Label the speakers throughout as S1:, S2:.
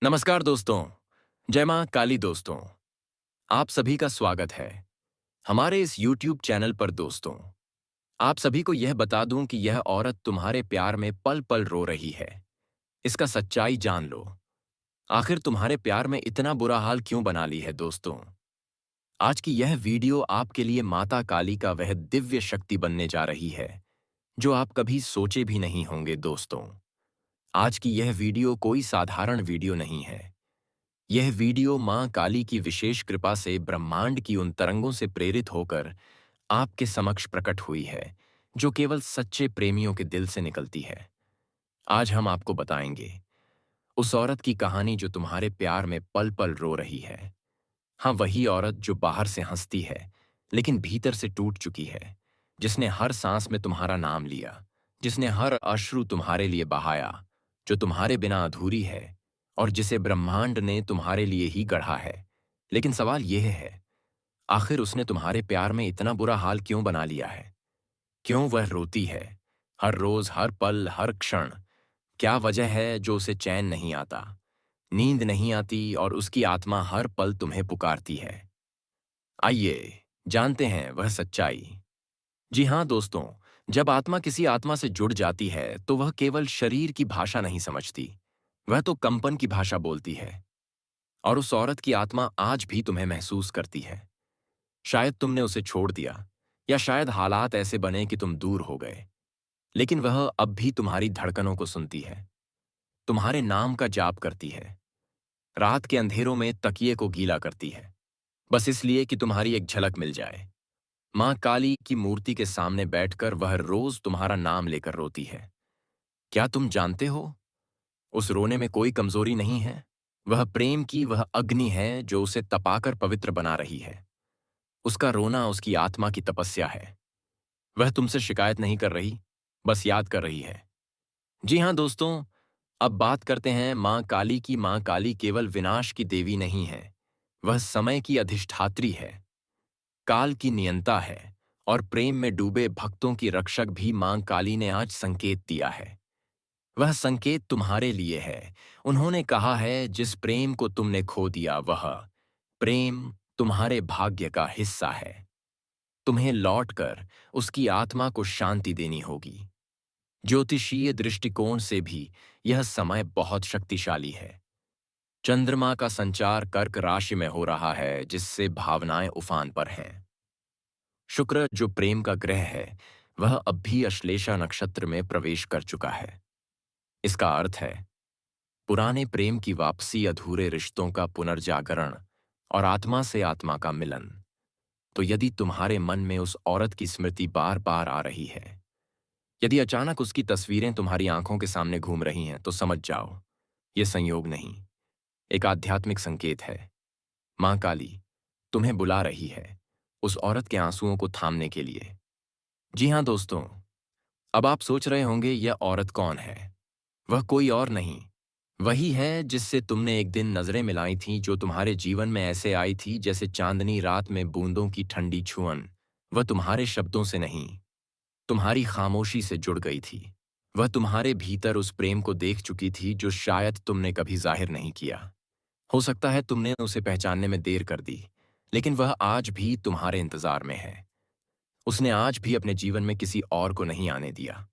S1: नमस्कार दोस्तों। जय मां काली दोस्तों। आप सभी का स्वागत है हमारे इस YouTube चैनल पर दोस्तों। आप सभी को यह बता दूं कि यह औरत तुम्हारे प्यार में पल पल रो रही है। इसका सच्चाई जान लो। आखिर तुम्हारे प्यार में इतना बुरा हाल क्यों बना ली है दोस्तों। आज की यह वीडियो आपके लिए माता काली का वह दिव्य शक्ति बनने जा रही है जो आप कभी सोचे भी नहीं होंगे दोस्तों। आज की यह वीडियो कोई साधारण वीडियो नहीं है। यह वीडियो मां काली की विशेष कृपा से ब्रह्मांड की उन तरंगों से प्रेरित होकर आपके समक्ष प्रकट हुई है जो केवल सच्चे प्रेमियों के दिल से निकलती है। आज हम आपको बताएंगे उस औरत की कहानी जो तुम्हारे प्यार में पल पल रो रही है। हाँ, वही औरत जो बाहर से हंसती है लेकिन भीतर से टूट चुकी है, जिसने हर सांस में तुम्हारा नाम लिया, जिसने हर अश्रु तुम्हारे लिए बहाया, जो तुम्हारे बिना अधूरी है और जिसे ब्रह्मांड ने तुम्हारे लिए ही गढ़ा है। लेकिन सवाल यह है, आखिर उसने तुम्हारे प्यार में इतना बुरा हाल क्यों बना लिया है? क्यों वह रोती है हर रोज, हर पल, हर क्षण? क्या वजह है जो उसे चैन नहीं आता, नींद नहीं आती और उसकी आत्मा हर पल तुम्हें पुकारती है? आइए जानते हैं वह सच्चाई। जी हाँ दोस्तों, जब आत्मा किसी आत्मा से जुड़ जाती है तो वह केवल शरीर की भाषा नहीं समझती, वह तो कंपन की भाषा बोलती है। और उस औरत की आत्मा आज भी तुम्हें महसूस करती है। शायद तुमने उसे छोड़ दिया या शायद हालात ऐसे बने कि तुम दूर हो गए, लेकिन वह अब भी तुम्हारी धड़कनों को सुनती है, तुम्हारे नाम का जाप करती है, रात के अंधेरों में तकिए को गीला करती है, बस इसलिए कि तुम्हारी एक झलक मिल जाए। मां काली की मूर्ति के सामने बैठकर वह रोज तुम्हारा नाम लेकर रोती है। क्या तुम जानते हो, उस रोने में कोई कमजोरी नहीं है। वह प्रेम की वह अग्नि है जो उसे तपाकर पवित्र बना रही है। उसका रोना उसकी आत्मा की तपस्या है। वह तुमसे शिकायत नहीं कर रही, बस याद कर रही है। जी हाँ दोस्तों, अब बात करते हैं मां काली की। मां काली केवल विनाश की देवी नहीं है, वह समय की अधिष्ठात्री है, काल की नियंता है और प्रेम में डूबे भक्तों की रक्षक भी मां काली ने आज संकेत दिया है। वह संकेत तुम्हारे लिए है। उन्होंने कहा है, जिस प्रेम को तुमने खो दिया वह प्रेम तुम्हारे भाग्य का हिस्सा है। तुम्हें लौटकर उसकी आत्मा को शांति देनी होगी। ज्योतिषीय दृष्टिकोण से भी यह समय बहुत शक्तिशाली है। चंद्रमा का संचार कर्क राशि में हो रहा है, जिससे भावनाएं उफान पर हैं। शुक्र जो प्रेम का ग्रह है, वह अब भी अश्लेषा नक्षत्र में प्रवेश कर चुका है। इसका अर्थ है पुराने प्रेम की वापसी, अधूरे रिश्तों का पुनर्जागरण और आत्मा से आत्मा का मिलन। तो यदि तुम्हारे मन में उस औरत की स्मृति बार बार आ रही है, यदि अचानक उसकी तस्वीरें तुम्हारी आंखों के सामने घूम रही हैं, तो समझ जाओ ये संयोग नहीं, एक आध्यात्मिक संकेत है। मां काली तुम्हें बुला रही है उस औरत के आंसुओं को थामने के लिए। जी हां दोस्तों, अब आप सोच रहे होंगे यह औरत कौन है। वह कोई और नहीं, वही है जिससे तुमने एक दिन नजरें मिलाई थीं, जो तुम्हारे जीवन में ऐसे आई थी जैसे चांदनी रात में बूंदों की ठंडी छुअन। वह तुम्हारे शब्दों से नहीं, तुम्हारी खामोशी से जुड़ गई थी। वह तुम्हारे भीतर उस प्रेम को देख चुकी थी जो शायद तुमने कभी जाहिर नहीं किया। हो सकता है तुमने उसे पहचानने में देर कर दी, लेकिन वह आज भी तुम्हारे इंतजार में है। उसने आज भी अपने जीवन में किसी और को नहीं आने दिया।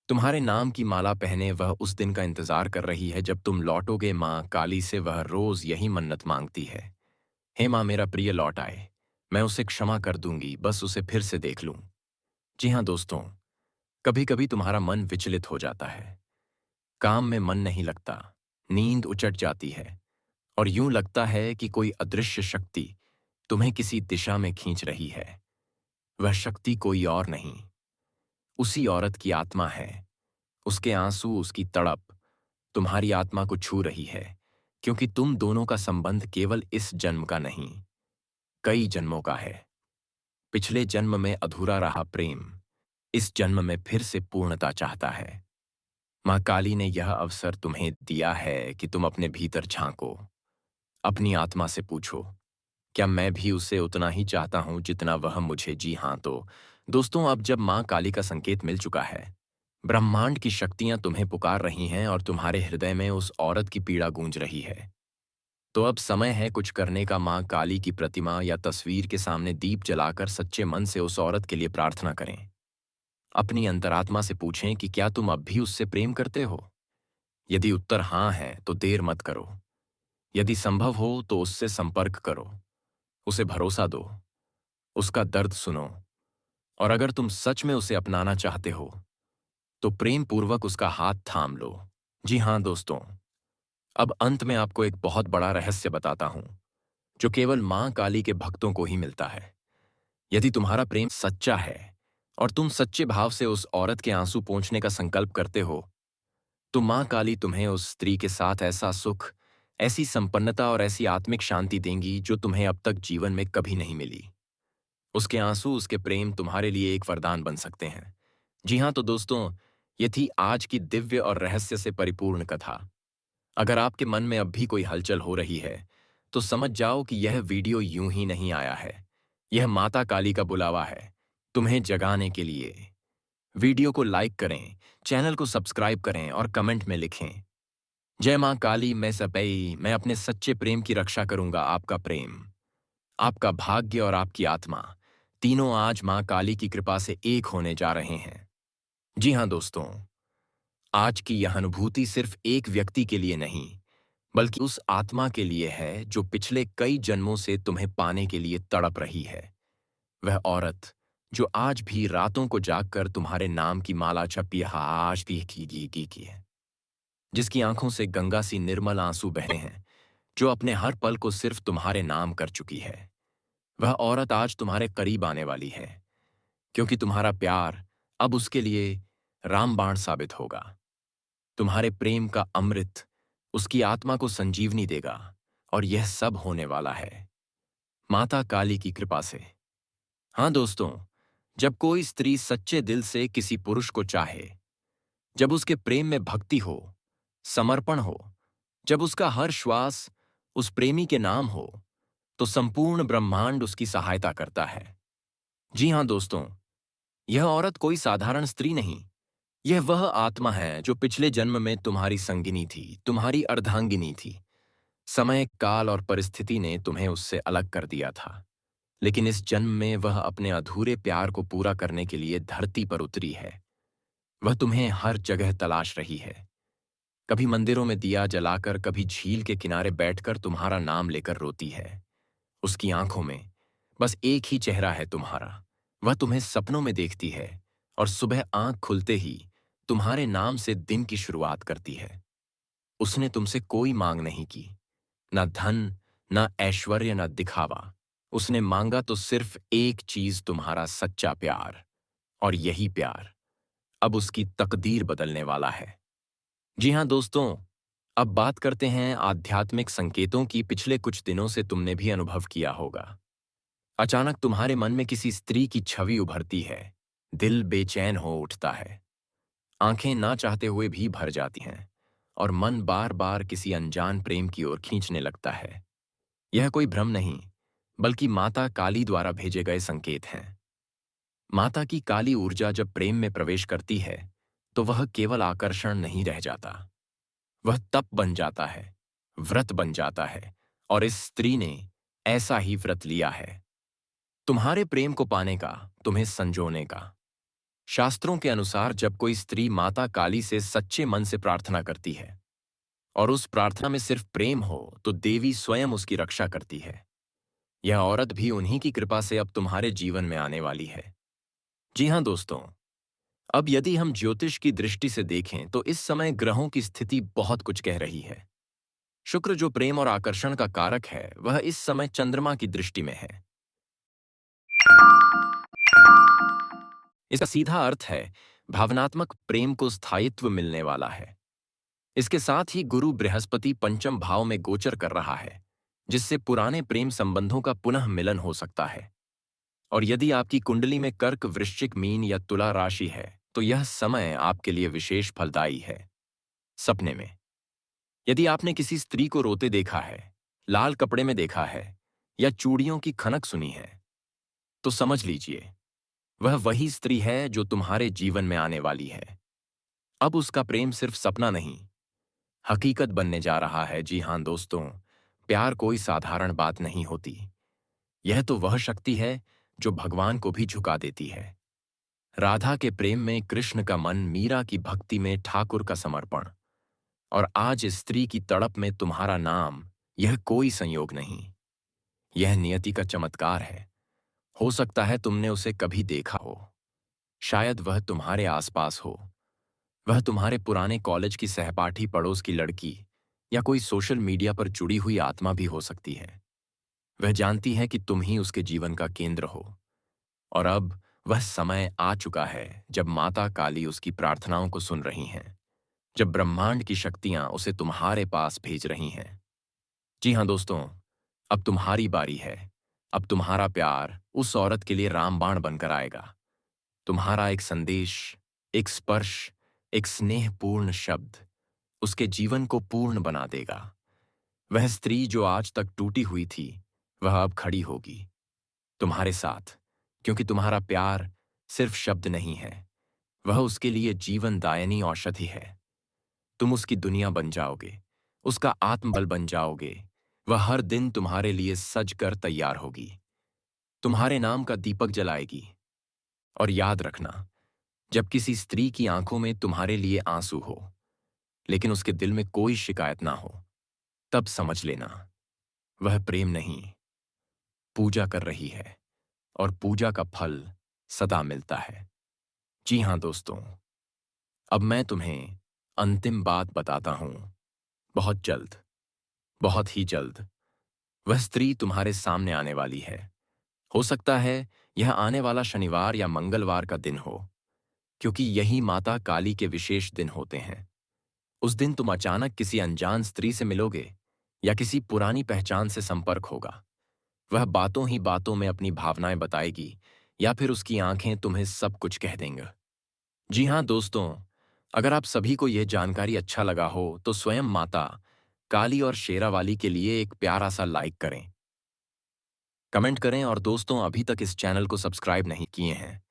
S1: तुम्हारे नाम की माला पहने वह उस दिन का इंतजार कर रही है जब तुम लौटोगे। माँ काली से वह रोज यही मन्नत मांगती है, हे माँ, मेरा प्रिय लौट आए, मैं उसे क्षमा कर दूंगी, बस उसे फिर से देख लूं। जी हाँ दोस्तों, कभी कभी तुम्हारा मन विचलित हो जाता है, काम में मन नहीं लगता, नींद उचट जाती है और यूं लगता है कि कोई अदृश्य शक्ति तुम्हें किसी दिशा में खींच रही है। वह शक्ति कोई और नहीं, उसी औरत की आत्मा है। उसके आंसू, उसकी तड़प तुम्हारी आत्मा को छू रही है, क्योंकि तुम दोनों का संबंध केवल इस जन्म का नहीं, कई जन्मों का है। पिछले जन्म में अधूरा रहा प्रेम इस जन्म में फिर से पूर्णता चाहता है। मां काली ने यह अवसर तुम्हें दिया है कि तुम अपने भीतर झांको, अपनी आत्मा से पूछो, क्या मैं भी उसे उतना ही चाहता हूं जितना वह मुझे। जी हां तो दोस्तों, अब जब मां काली का संकेत मिल चुका है, ब्रह्मांड की शक्तियां तुम्हें पुकार रही हैं और तुम्हारे हृदय में उस औरत की पीड़ा गूंज रही है। तो अब समय है कुछ करने का। मां काली की प्रतिमा या तस्वीर के सामने दीप जलाकर सच्चे मन से उस औरत के लिए प्रार्थना करें। अपनी अंतरात्मा से पूछें कि क्या तुम अब भी उससे प्रेम करते हो। यदि उत्तर हाँ है तो देर मत करो। यदि संभव हो तो उससे संपर्क करो, उसे भरोसा दो, उसका दर्द सुनो। और अगर तुम सच में उसे अपनाना चाहते हो तो प्रेम पूर्वक उसका हाथ थाम लो। जी हाँ दोस्तों, अब अंत में आपको एक बहुत बड़ा रहस्य बताता हूं जो केवल मां काली के भक्तों को ही मिलता है। यदि तुम्हारा प्रेम सच्चा है और तुम सच्चे भाव से उस औरत के आंसू पोंछने का संकल्प करते हो, तो मां काली तुम्हें उस स्त्री के साथ ऐसा सुख, ऐसी संपन्नता और ऐसी आत्मिक शांति देंगी जो तुम्हें अब तक जीवन में कभी नहीं मिली। उसके आंसू, उसके प्रेम तुम्हारे लिए एक वरदान बन सकते हैं। जी हाँ तो दोस्तों, ये थी आज की दिव्य और रहस्य से परिपूर्ण कथा। अगर आपके मन में अब भी कोई हलचल हो रही है तो समझ जाओ कि यह वीडियो यूं ही नहीं आया है। यह माता काली का बुलावा है, तुम्हें जगाने के लिए। वीडियो को लाइक करें, चैनल को सब्सक्राइब करें और कमेंट में लिखें, जय मां काली मैं सपई, मैं अपने सच्चे प्रेम की रक्षा करूंगा। आपका प्रेम, आपका भाग्य और आपकी आत्मा, तीनों आज मां काली की कृपा से एक होने जा रहे हैं। जी हाँ दोस्तों, आज की यह अनुभूति सिर्फ एक व्यक्ति के लिए नहीं, बल्कि उस आत्मा के लिए है जो पिछले कई जन्मों से तुम्हें पाने के लिए तड़प रही है। वह औरत जो आज भी रातों को जागकर तुम्हारे नाम की माला जपी आज भी की है, जिसकी आंखों से गंगा सी निर्मल आंसू बह रहे हैं, जो अपने हर पल को सिर्फ तुम्हारे नाम कर चुकी है। वह औरत आज तुम्हारे करीब आने वाली है, क्योंकि तुम्हारा प्यार अब उसके लिए रामबाण साबित होगा। तुम्हारे प्रेम का अमृत उसकी आत्मा को संजीवनी देगा और यह सब होने वाला है माता काली की कृपा से। हाँ दोस्तों, जब कोई स्त्री सच्चे दिल से किसी पुरुष को चाहे, जब उसके प्रेम में भक्ति हो, समर्पण हो, जब उसका हर श्वास उस प्रेमी के नाम हो, तो संपूर्ण ब्रह्मांड उसकी सहायता करता है। जी हाँ दोस्तों, यह औरत कोई साधारण स्त्री नहीं, यह वह आत्मा है जो पिछले जन्म में तुम्हारी संगिनी थी, तुम्हारी अर्धांगिनी थी। समय, काल और परिस्थिति ने तुम्हें उससे अलग कर दिया था, लेकिन इस जन्म में वह अपने अधूरे प्यार को पूरा करने के लिए धरती पर उतरी है। वह तुम्हें हर जगह तलाश रही है, कभी मंदिरों में दिया जलाकर, कभी झील के किनारे बैठकर तुम्हारा नाम लेकर रोती है। उसकी आंखों में बस एक ही चेहरा है तुम्हारा। वह तुम्हें सपनों में देखती है और सुबह आंख खुलते ही तुम्हारे नाम से दिन की शुरुआत करती है। उसने तुमसे कोई मांग नहीं की, न धन, न ऐश्वर्य, न दिखावा। उसने मांगा तो सिर्फ एक चीज, तुम्हारा सच्चा प्यार। और यही प्यार अब उसकी तकदीर बदलने वाला है। जी हाँ दोस्तों, अब बात करते हैं आध्यात्मिक संकेतों की। पिछले कुछ दिनों से तुमने भी अनुभव किया होगा, अचानक तुम्हारे मन में किसी स्त्री की छवि उभरती है, दिल बेचैन हो उठता है, आंखें ना चाहते हुए भी भर जाती हैं और मन बार बार किसी अनजान प्रेम की ओर खींचने लगता है। यह कोई भ्रम नहीं, बल्कि माता काली द्वारा भेजे गए संकेत हैं। माता की काली ऊर्जा जब प्रेम में प्रवेश करती है तो वह केवल आकर्षण नहीं रह जाता, वह तप बन जाता है, व्रत बन जाता है। और इस स्त्री ने ऐसा ही व्रत लिया है, तुम्हारे प्रेम को पाने का, तुम्हें संजोने का। शास्त्रों के अनुसार जब कोई स्त्री माता काली से सच्चे मन से प्रार्थना करती है और उस प्रार्थना में सिर्फ प्रेम हो, तो देवी स्वयं उसकी रक्षा करती है। यह औरत भी उन्हीं की कृपा से अब तुम्हारे जीवन में आने वाली है। जी हाँ दोस्तों, अब यदि हम ज्योतिष की दृष्टि से देखें तो इस समय ग्रहों की स्थिति बहुत कुछ कह रही है। शुक्र जो प्रेम और आकर्षण का कारक है, वह इस समय चंद्रमा की दृष्टि में है। इसका सीधा अर्थ है भावनात्मक प्रेम को स्थायित्व मिलने वाला है। इसके साथ ही गुरु बृहस्पति पंचम भाव में गोचर कर रहा है, जिससे पुराने प्रेम संबंधों का पुनः मिलन हो सकता है। और यदि आपकी कुंडली में कर्क, वृश्चिक, मीन या तुला राशि है तो यह समय आपके लिए विशेष फलदायी है। सपने में यदि आपने किसी स्त्री को रोते देखा है, लाल कपड़े में देखा है या चूड़ियों की खनक सुनी है, तो समझ लीजिए वह वही स्त्री है जो तुम्हारे जीवन में आने वाली है। अब उसका प्रेम सिर्फ सपना नहीं, हकीकत बनने जा रहा है। जी हाँ दोस्तों, प्यार कोई साधारण बात नहीं होती। यह तो वह शक्ति है जो भगवान को भी झुका देती है। राधा के प्रेम में कृष्ण का मन, मीरा की भक्ति में ठाकुर का समर्पण, और आज इस स्त्री की तड़प में तुम्हारा नाम। यह कोई संयोग नहीं, यह नियति का चमत्कार है। हो सकता है तुमने उसे कभी देखा हो, शायद वह तुम्हारे आसपास हो। वह तुम्हारे पुराने कॉलेज की सहपाठी, पड़ोस की लड़की, या कोई सोशल मीडिया पर जुड़ी हुई आत्मा भी हो सकती है। वह जानती है कि तुम ही उसके जीवन का केंद्र हो। और अब वह समय आ चुका है जब माता काली उसकी प्रार्थनाओं को सुन रही हैं, जब ब्रह्मांड की शक्तियां उसे तुम्हारे पास भेज रही हैं। जी हाँ दोस्तों, अब तुम्हारी बारी है। अब तुम्हारा प्यार उस औरत के लिए रामबाण बनकर आएगा। तुम्हारा एक संदेश, एक स्पर्श, एक स्नेहपूर्ण शब्द उसके जीवन को पूर्ण बना देगा। वह स्त्री जो आज तक टूटी हुई थी, वह अब खड़ी होगी तुम्हारे साथ, क्योंकि तुम्हारा प्यार सिर्फ शब्द नहीं है, वह उसके लिए जीवन दायनी औषधि है। तुम उसकी दुनिया बन जाओगे, उसका आत्मबल बन जाओगे। वह हर दिन तुम्हारे लिए सज कर तैयार होगी, तुम्हारे नाम का दीपक जलाएगी। और याद रखना, जब किसी स्त्री की आंखों में तुम्हारे लिए आंसू हो, लेकिन उसके दिल में कोई शिकायत ना हो, तब समझ लेना वह प्रेम नहीं, पूजा कर रही है। और पूजा का फल सदा मिलता है। जी हाँ दोस्तों, अब मैं तुम्हें अंतिम बात बताता हूं। बहुत जल्द, बहुत ही जल्द वह स्त्री तुम्हारे सामने आने वाली है। हो सकता है यह आने वाला शनिवार या मंगलवार का दिन हो, क्योंकि यही माता काली के विशेष दिन होते हैं। उस दिन तुम अचानक किसी अनजान स्त्री से मिलोगे, या किसी पुरानी पहचान से संपर्क होगा। वह बातों ही बातों में अपनी भावनाएं बताएगी, या फिर उसकी आंखें तुम्हें सब कुछ कह देंगी। जी हाँ दोस्तों, अगर आप सभी को यह जानकारी अच्छा लगा हो तो स्वयं माता काली और शेरावाली के लिए एक प्यारा सा लाइक करें, कमेंट करें, और दोस्तों अभी तक इस चैनल को सब्सक्राइब नहीं किए हैं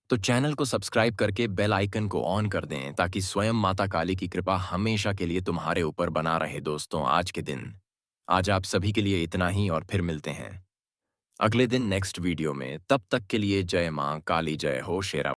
S1: तो चैनल को सब्सक्राइब करके बेल आइकन को ऑन कर दें, ताकि स्वयं माता काली की कृपा हमेशा के लिए तुम्हारे ऊपर बना रहे। दोस्तों आज के दिन, आज आप सभी के लिए इतना ही, और फिर मिलते हैं अगले दिन नेक्स्ट वीडियो में। तब तक के लिए जय मां काली, जय हो शेरा।